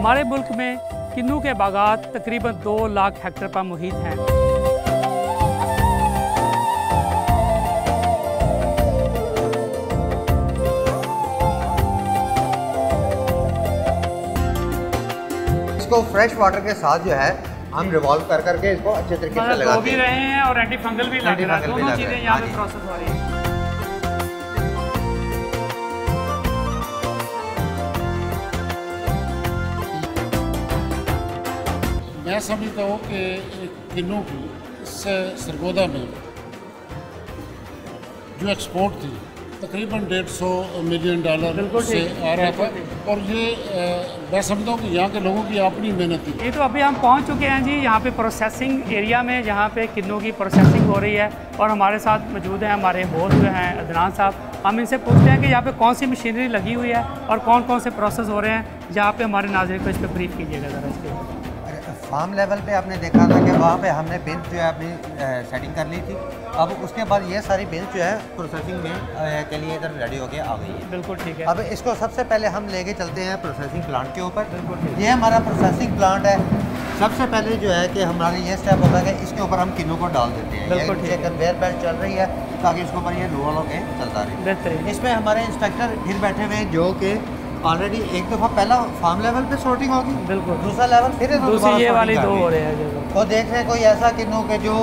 हमारे मुल्क में किन्नू के बागात तकरीबन 2 लाख हेक्टेयर पर मुहित हैं। इसको फ्रेश वाटर के साथ जो है हम रिवॉल्व कर करके इसको अच्छे तरीके से लगाते भी रहे हैं और एंटी फंगल भी लग रहा है। दोनों चीज़ें यहाँ पे प्रोसेस हो रही है। मैं समझता हूँ कि किन्नू की इस सरगोदा में जो एक्सपोर्ट थी तकरीबन $150 मिलियन से आ रहा था, और ये मैं समझता हूँ कि यहाँ के लोगों की अपनी मेहनत थी। ये तो अभी हम पहुँच चुके हैं जी यहाँ पे प्रोसेसिंग एरिया में, जहाँ पे किन्नू की प्रोसेसिंग हो रही है, और हमारे साथ मौजूद हैं हमारे होस्ट जो हैं अदनान साहब। हम इनसे पूछते हैं कि यहाँ पे कौन सी मशीनरी लगी हुई है और कौन कौन से प्रोसेस हो रहे हैं, जहाँ पे हमारे नाज़रीन को इस पर ब्रीफ कीजिएगा ज़रा इसके। फार्म लेवल पे आपने देखा था कि वहाँ पे हमने बेंच जो है अपनी सेटिंग कर ली थी। अब उसके बाद ये सारी बेंच जो है प्रोसेसिंग में के लिए इधर रेडी होके आ गई है। बिल्कुल ठीक है। अब इसको सबसे पहले हम लेके चलते हैं प्रोसेसिंग प्लांट के ऊपर। ये हमारा प्रोसेसिंग प्लांट है। सबसे पहले जो है कि हमारा ये स्टेप होता है कि इसके ऊपर हम किन्नू को डाल देते हैं। ये कन्वेयर बेल्ट चल रही है ताकि इसके ऊपर ये रोल होके चलता रहे। इसमें हमारे इंस्पेक्टर फिर बैठे हुए हैं जो कि ऑलरेडी एक दफ़ा पहला फार्म लेवल पे सॉर्टिंग होगी, बिल्कुल दूसरा लेवल फिर दूसरी ये वाली 2 हो रहे हैं। तो देख रहे हैं कोई ऐसा किन्नू के जो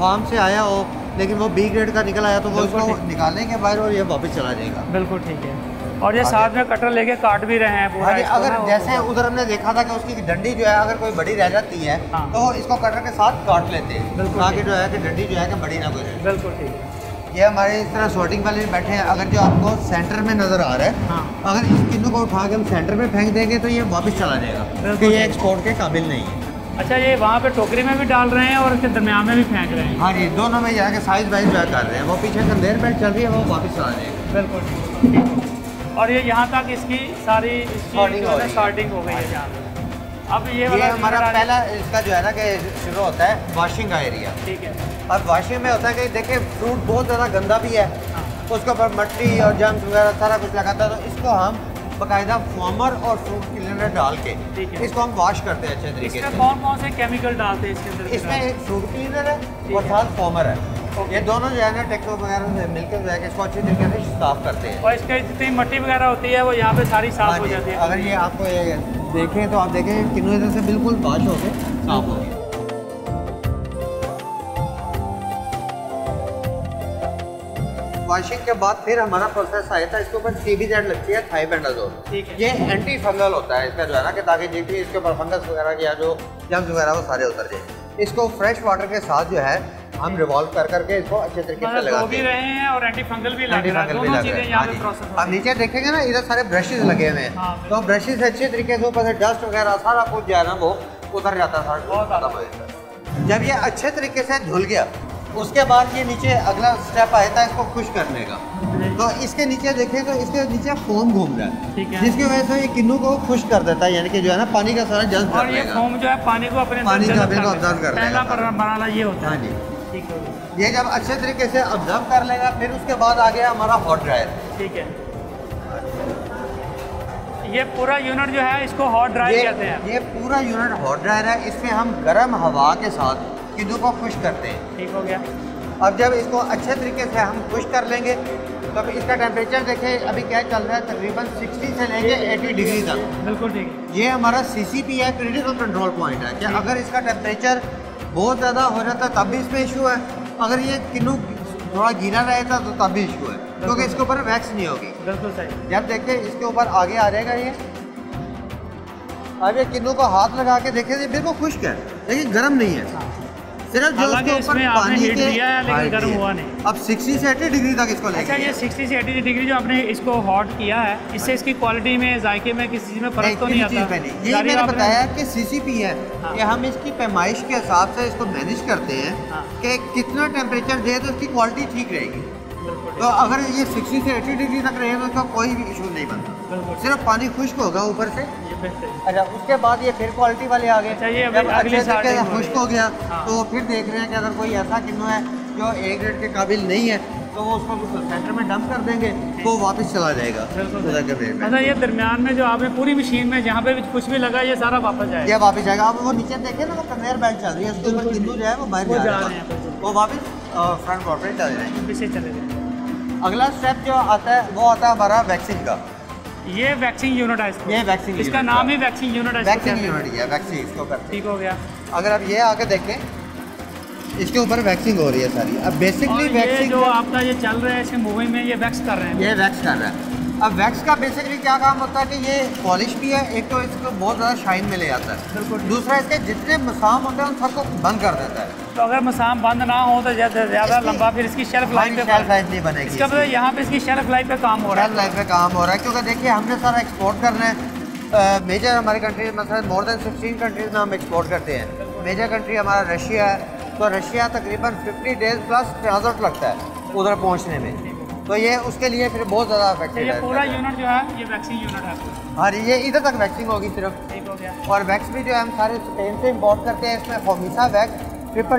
फार्म से आया हो लेकिन वो B ग्रेड का निकल आया तो वो इसको निकालेंगे बाहर और ये वापस चला जाएगा। बिल्कुल ठीक है। और ये साथ में कटर लेके काट भी रहे हैं पूरा। अगर जैसे उधर हमने देखा था कि उसकी डंडी जो है अगर कोई बड़ी रह जाती है तो इसको कटर के साथ काट लेते हैं ताकि जो है कि डंडी जो है कि बड़ी ना कोई रहे। बिल्कुल ठीक है। ये हमारे इस तरह सॉर्टिंग वाले बैठे हैं। अगर जो आपको सेंटर में नज़र आ रहा है, अगर इस किन्नू को उठा के हम सेंटर में फेंक देंगे तो ये वापस चला जाएगा क्योंकि ये एक्सपोर्ट के काबिल नहीं है। अच्छा, ये वहाँ पे टोकरी में भी डाल रहे हैं और इसके दरमियान में भी फेंक रहे हैं? हाँ जी, दोनों में जाके साइज वाइज कर रहे हैं। वो पीछे कन्वेयर बेल्ट चल रही है, वो वापस चला जाएगा। बिल्कुल। और ये यहाँ तक इसकी सारी सॉर्टिंग हो गई है यहाँ पे। अब ये हमारा पहला इसका जो है ना कि शुरू होता है वॉशिंग का एरिया। ठीक है। अब वॉशिंग में होता है कि देखिए फ्रूट बहुत ज़्यादा गंदा भी है, उसके ऊपर मट्टी और जम्स वगैरह सारा कुछ लगाता है, तो इसको हम बाकायदा फॉर्मर और फ्रूट क्लीनर डाल के इसको हम वॉश करते हैं अच्छे तरीके से। कौन कौन से केमिकल डालते हैं इसके अंदर? इसमें एक फ्रूट क्लीनर है और साथ फॉर्मर है। ये दोनों जो है ना ट्रैक्टर वगैरह से मिलकर जो है इसको अच्छे तरीके से साफ करते हैं। और इसके जितनी मट्टी वगैरह होती है वो यहाँ पे सारी साफ हो जाती है। अगर ये आपको ये देखें तो आप देखें किन्नू इधर से बिल्कुल वॉश हो के साफ हो गया। वॉशिंग के बाद फिर हमारा प्रोसेस आया था, इसके ऊपर CBZ लगती है थाइबेंडाजोल। ये एंटी फंगल होता है इसका जो है ना कि ताकि जितनी इसके ऊपर फंगस वगैरह या जो जम्स वगैरह वो सारे उतर जाए। इसको फ्रेश वाटर के साथ जो है हम रिवॉल्व कर करके इसको अच्छे तरीके से लगाते भी रहे हैं और एंटी फंगल भी लग रहा है। दोनों चीजें यहाँ पे प्रोसेस। आप नीचे देखेंगे ना इधर सारे ब्रशेस लगे हुए हैं, तो ब्रशेस अच्छे तरीके से ऊपर से डस्ट वगैरह सारा कुछ जो है ना वो उतर जाता था। जब ये अच्छे तरीके से धुल गया उसके बाद ये नीचे अगला स्टेप आया था इसको खुश करने का। तो इसके नीचे देखें तो इसके नीचे फोम घूम रहा है, जिसकी वजह से ये किन्नू को खुश कर देता है, यानी कि जो है ना पानी का सारा जज्ब कर लेगा। और ये फोम जो है पानी को अपने पानी का बिल्कुल ऑब्जर्व कर लेगा। पहला मरहला ये होता है। हाँ जी, ये जब अच्छे तरीके से ऑब्जर्व कर लेगा फिर उसके बाद आ गया हमारा हॉट ड्रायर। ठीक है। ये पूरा यूनिट जो है इसको हॉट ड्रायर कहते हैं। ये पूरा यूनिट हॉट ड्रायर है। इसमें हम गर्म हवा के साथ किन्नू को खुश करते हैं। ठीक हो गया। अब जब इसको अच्छे तरीके से हम खुश कर लेंगे तो इसका टेम्परेचर देखें अभी क्या चल रहा है, तकरीबन 60 से लेके 80 डिग्री तक। बिल्कुल ठीक है। ये हमारा CCP है, क्रिटिकल कंट्रोल पॉइंट है कि अगर इसका टेम्परेचर बहुत ज़्यादा हो जाता है तब भी इसमें इशू है, अगर ये किन्नू थोड़ा गीला रहेगा तो तब भी इशू है क्योंकि इसके ऊपर वैक्स नहीं होगी। बिल्कुल सही। जब देखिए इसके ऊपर आगे आ जाएगा ये, अब ये किन्नू को हाथ लगा के देखे बिल्कुल खुश्क है लेकिन गर्म नहीं है, सिर्फ जो उसके ऊपर पानी के लेकिन गर्म हुआ नहीं। अब 60 से 80 डिग्री तक इसको लेके। अच्छा, ये 60 से 80 डिग्री जो आपने इसको हॉट किया है, इससे इसकी क्वालिटी में, जायके में, किसी चीज़ में फर्क तो नहीं आता? ये मैंने बताया कि CCP है कि हम इसकी पैमाइश के हिसाब से इसको मैनेज करते हैं कि कितना टेम्परेचर दे तो इसकी क्वालिटी ठीक रहेगी। तो अगर ये 60 से 80 डिग्री तक रहे तो इसका कोई भी इशू नहीं बनता, सिर्फ पानी खुश्क होगा ऊपर से। अच्छा, उसके बाद ये फिर क्वालिटी वाले आ गए। जब अच्छे तरीके से खुश्क हो गया तो फिर देख रहे हैं कि अगर कोई ऐसा किन्नू है जो ए ग्रेड के काबिल नहीं है तो वो उसको सेंटर में डंप कर देंगे तो वापस चला जाएगा उधर के रेट में। अच्छा, ये दरमियान में जो आपने पूरी मशीन में जहाँ पे भी कुछ भी लगा ये सारा वापस जाएगा? ये वापस जाएगा। आप वो नीचे देखें ना, वो कन्वेयर बेल्ट चल रही है, उसके ऊपर किन्नू जो है वो बाहर जा रहे हैं, वो वापस फ्रंट बोर्ड पे चले जाएंगे, पीछे चले जाएंगे। अगला स्टेप जो आता है वो आता है हमारा वैक्सिंग का। ये वैक्सिंग यूनिट है इसको? ये वैक्सिंग, इसका नाम ही वैक्सिंग यूनिट है? वैक्सिंग यूनिट है, वैक्सिंग इसको करते हैं। ठीक हो गया। अगर आप ये आके देखें, इसके ऊपर वैक्सिंग हो रही है सारी। अब बेसिकली वैक्सिंग जो आपका ये चल रहा है इसके मूविंग में, ये वैक्स कर रहे हैं? ये वैक्स कर रहा है। अब वैक्स का बेसिकली क्या काम होता है कि ये पॉलिश भी है, एक तो इसको बहुत ज़्यादा शाइन में ले आता है, बिल्कुल। दूसरा इसके जितने मसाम होते हैं उन सबको बंद कर देता है। तो अगर मसाम बंद ना हो तो ज़्यादा लंबा फिर इसकी शेल्फ लाइफ नहीं बनेगी। इसका मतलब यहाँ पे इसकी शेल्फ लाइफ पे काम हो रहा है? शेल्फ लाइफ पे काम हो रहा है, क्योंकि देखिए हमने सारा एक्सपोर्ट करना है। मेजर हमारी कंट्रीज मतलब मोर देन 16 कंट्रीज में हम एक्सपोर्ट करते हैं। मेजर कंट्री हमारा रशिया है, तो रशिया तकरीबन 50 डेज प्लस ट्रांसपोर्ट लगता है उधर पहुंचने में, तो ये उसके लिए फिर बहुत ज़्यादा अफेक्टेड है। ये पूरा यूनिट जो है ये वैक्सिंग यूनिट है? हाँ, ये इधर तक वैक्सिंग होगी सिर्फ। ठीक हो गया। और वैक्स भी जो है हम सारे स्पेन से इम्पोर्ट करते हैं। इसमें फोमिसा वैक्स T3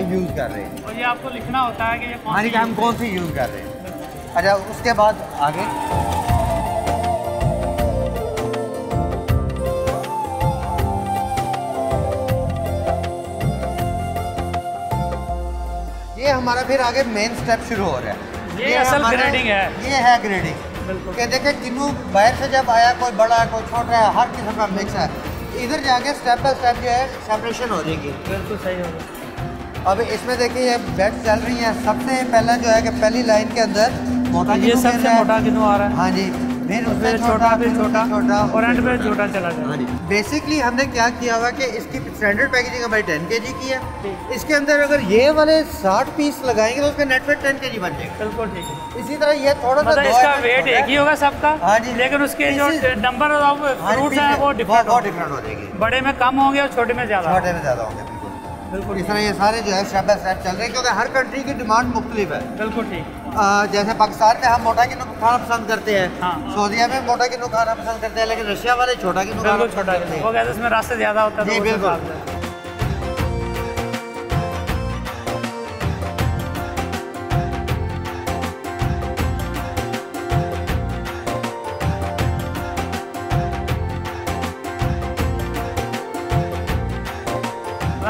यूज़ कर रहे हैं। और ये आपको लिखना होता है कि ये हम कौन सी यूज़ कर रहे हैं। अच्छा, उसके बाद आगे ये हमारा फिर आगे मेन स्टेप शुरू हो रहा है। ये असल ग्रेडिंग है। ये है ग्रेडिंग। बिल्कुल। कि देखिए किन्नू बाहर से जब आया, कोई बड़ा है कोई छोटा है, हर किस्म का मिक्स है। इधर जाके स्टेप बाय स्टेप जो है सेपरेशन हो जाएगी। बिल्कुल सही होगा। अब इसमें देखिए ये बेड चल रही है। सबसे पहला जो है कि पहली लाइन के अंदर मोटा ये सबसे मोटा किन्नू आ रहा है। हाँ जी, फिर उसमें छोटा, फिर छोटा और एंड पे छोटा चला जाए। हाँ जी। बेसिकली हमने क्या किया हुआ कि इसकी स्टैंडर्ड पैकेजिंग हमारी 10 kg की है। इसके अंदर अगर ये वाले 60 पीस लगाएंगे तो उसका नेट वेट 10 kg बन जाएगा। बिल्कुल ठीक है। इसी तरह ये थोड़ा सा इसका वेट एक ही होगा सबका? हाँ जी। लेकिन उसके जो नंबर ऑफ फ्रूट्स हैं वो डिफरेंट हो जाएगी। बड़े में कम होंगे और छोटे में ज़्यादा होंगे। बिल्कुल। इस तरह ये सारे जो है स्टेप बाय स्टेप चल रहे हैं, क्योंकि हर कंट्री की डिमांड मुख्तलिफ है। बिल्कुल ठीक। जैसे पाकिस्तान में हम मोटा किन्नू खाना पसंद करते हैं, हाँ। सऊदीया में मोटा किन्नू खाना पसंद करते हैं, लेकिन रशिया वाले छोटा किन्नू खाना पसंद करते हैं। वो कहते हैं उसमें रास्ते ज़्यादा होता है। जी बिल्कुल।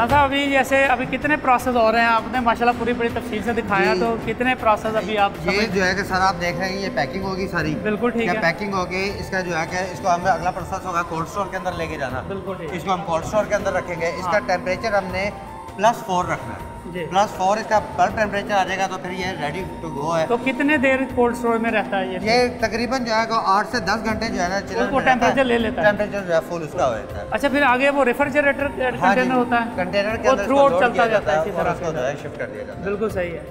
था अभी जैसे अभी कितने प्रोसेस हो रहे हैं? आपने माशाल्लाह पूरी बड़ी तफसील से दिखाया, तो कितने प्रोसेस अभी आप ये जो है कि सर आप देख रहे हैं ये पैकिंग होगी सारी। बिल्कुल ठीक है। पैकिंग होगी, इसका जो है कि इसको हमें अगला प्रोसेस होगा कोल्ड स्टोर के अंदर लेके जाना। बिल्कुल ठीक। इसको हम कोल्ड स्टोर के अंदर रखेंगे। इसका टेम्परेचर हमने +4 रखना है। +4 इसका पर टेम्परेचर आ जाएगा तो फिर ये रेडी टू गो है। तो कितने देर कोल्ड स्टोर में रहता है ये तकरीबन जो है 8 से 10 घंटे जो है ना टेम्परेचर ले लेता है। टेम्परेचर जो है फुल उसका होता है। अच्छा, फिर आगे वो रेफ्रिजरेटर कंटेनर होता है, कंटेनर के अंदर थ्रू आउट चलता जाता है, इसी तरह उसको जो है शिफ्ट कर दिया जाता है। बिल्कुल सही है।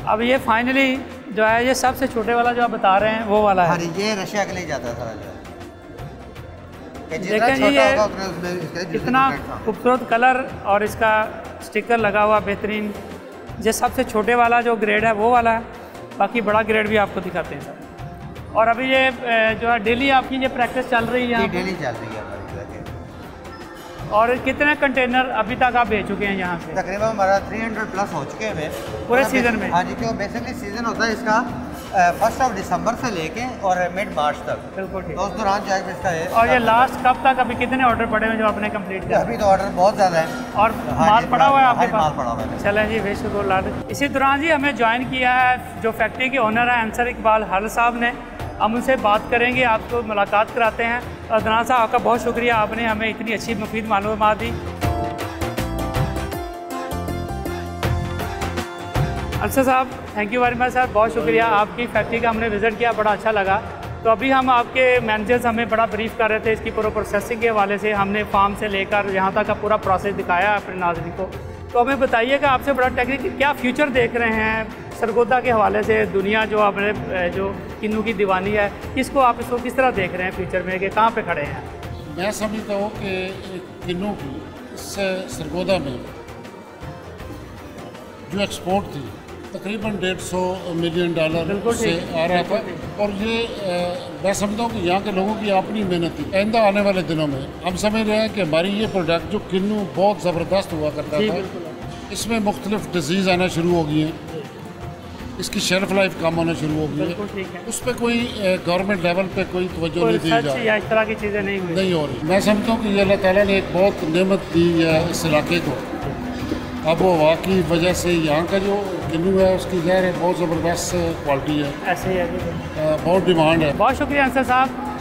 अब ये फाइनली जो है ये सबसे छोटे वाला जो आप बता रहे हैं वो वाला है। ये रशिया के लिए जाता है सारा जो है। देखें जी ये कितना खूबसूरत कलर और इसका स्टिकर लगा हुआ बेहतरीन। ये सबसे छोटे वाला जो ग्रेड है वो वाला है, बाकी बड़ा ग्रेड भी आपको दिखाते हैं सर। और अभी ये जो है डेली आपकी ये प्रैक्टिस चल रही है? डेली चल रही है हमारी। और कितने कंटेनर अभी तक आप भेज चुके हैं यहाँ से? तकरीबन हमारा 300+ हो चुके हैं पूरे सीज़न में। हाँ जी, क्यों बेसिकली सीज़न होता है इसका 1 दिसंबर से लेके और मिड मार्च तक। बिल्कुल ठीक। तो उस दौरान जो है इसका है। और ये लास्ट कब तक अभी कितने ऑर्डर पड़े हुए जो आपने कंप्लीट किया? अभी तो ऑर्डर बहुत ज़्यादा है और माल पड़ा हुआ है आपके पास? माल पड़ा हुआ है। चलें जी, बेशुक्र। इसी दौरान जी हमें ज्वाइन किया है जो फैक्ट्री के ओनर है अंसर इकबाल हल साहब ने। हम उनसे बात करेंगे, आपको मुलाकात कराते हैं। अदनान साहब आपका बहुत शुक्रिया, आपने हमें इतनी अच्छी मुफीद मालूमात दी। अंसर साहब thank you very much sir, बहुत शुक्रिया। आपकी फैक्ट्री का हमने विज़िट किया, बड़ा अच्छा लगा। तो अभी हम आपके मैनेजर्स हमें बड़ा ब्रीफ कर रहे थे इसकी पूरा प्रोसेसिंग के हवाले से। हमने फार्म से लेकर यहाँ तक का पूरा प्रोसेस दिखाया अपने नाज़रीन को। तो हमें बताइएगा आपसे बड़ा टेक्निक क्या फ्यूचर देख रहे हैं सरगोदा के हवाले से? दुनिया जो आपने जो किन्नू की दीवानी है, किसको आप इसको किस तरह देख रहे हैं फ्यूचर में कि कहाँ पे खड़े हैं? मैं समझता हूँ कि किन्नू की इस सरगोदा में जो एक्सपोर्ट थी तकरीबन $150 मिलियन से आ रहा था। और ये मैं समझता हूँ कि यहाँ के लोगों की अपनी मेहनत थी। आइंदा आने वाले दिनों में हम समझ रहे हैं कि हमारी ये प्रोडक्ट जो किन्नू बहुत ज़बरदस्त हुआ करता था, इसमें मुख्तलिफ डिजीज़ आना शुरू हो गई हैं, इसकी शेल्फ लाइफ कम होना शुरू हो गई बिल्कुल ठीक है। है। उस पर कोई गवर्नमेंट लेवल पे कोई तवज्जो कोई नहीं दी जा रिसर्च या इस तरह की चीज़ें नहीं हुई। नहीं हो रही। मैं समझता हूँ कि ये अल्लाह ताला ने एक बहुत नेमत दी है इस इलाके को। अब वो हवा की वजह से यहाँ का जो किन्नू है उसकी ज़ाहिर है बहुत ज़बरदस्त क्वालिटी है, ऐसे ही है जी। बहुत डिमांड है। बहुत शुक्रिया अंसर साहब।